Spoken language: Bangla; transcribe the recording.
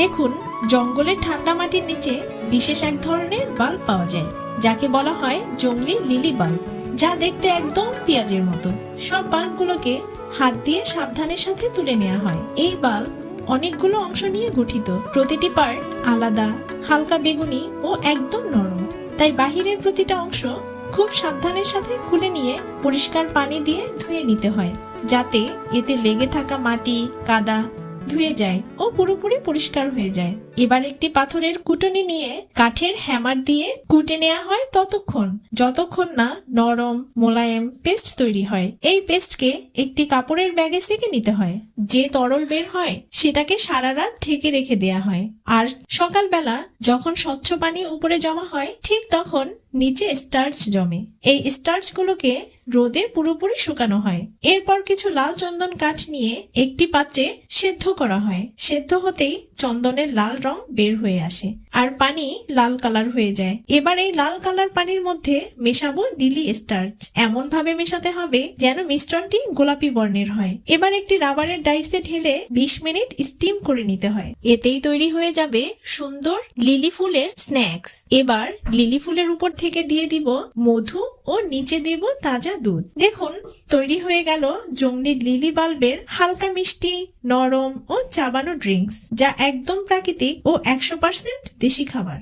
দেখুন, জঙ্গলের ঠান্ডা মাটির নিচে বিশেষ এক ধরনের বাল্ব পাওয়া যায়, যাকে বলা হয় জংলি লিলি বাল্ব, যা দেখতে একদম পেঁয়াজের মতো। সব বাল্বগুলোকে হাত দিয়ে সাবধানের সাথে তুলে নেওয়া হয়। এই বাল্ব অনেকগুলো অংশ নিয়ে গঠিত, প্রতিটি পার্ট আলাদা, হালকা বেগুনি ও একদম নরম। তাই বাহিরের প্রতিটা অংশ খুব সাবধানের সাথে খুলে নিয়ে পরিষ্কার পানি দিয়ে ধুয়ে নিতে হয়, যাতে এতে লেগে থাকা মাটি কাদা ধুয়ে যায় ও পুরোপুরি পরিষ্কার হয়ে যায়। এবার একটি পাথরের কুটুনি নিয়ে কাঠের হ্যামার দিয়ে কুটে নেওয়া হয় ততক্ষণ যতক্ষণ না নরম মোলায়েম পেস্ট তৈরি হয়। এই পেস্টকে একটি কাপড়ের ব্যাগে সেঁকে নিতে হয়। যে তরল বের হয় সেটাকে সারা রাত ঢেকে রেখে দেয়া হয়, আর সকালবেলা যখন স্বচ্ছ পানি উপরে জমা হয় ঠিক তখন নিচে স্টার্চ জমে। এই স্টার্চ গুলোকে রোদে পুরোপুরি শুকানো হয়। এরপর কিছু লাল চন্দন কাঠ নিয়ে একটি পাত্রে সেদ্ধ করা হয়। সেদ্ধ হতেই চন্দনের লাল রং বের হয়ে আসে আর পানি লাল কালার হয়ে যায়। এবার এই লাল কালার পানির মধ্যে মেশাবো লিলি স্টার্চ। এমন ভাবে মেশাতে হবে যেন মিশ্রণটি গোলাপি বর্ণের হয়। এবার একটি রাবারের ডাইসে ঢেলে 20 মিনিট স্টিম করে নিতে হয়। এতেই তৈরি হয়ে যাবে সুন্দর লিলি ফুলের স্ন্যাক্স। এবার লিলি ফুলের উপর থেকে দিয়ে দিব মধু ও নিচে দিব তাজা দুধ। দেখুন, তৈরি হয়ে গেল জংলি লিলি বাল্বের হালকা মিষ্টি নরম ও চাবানো ড্রিঙ্কস, যা একদম প্রাকৃতিক ও 100% দেশি খাবার।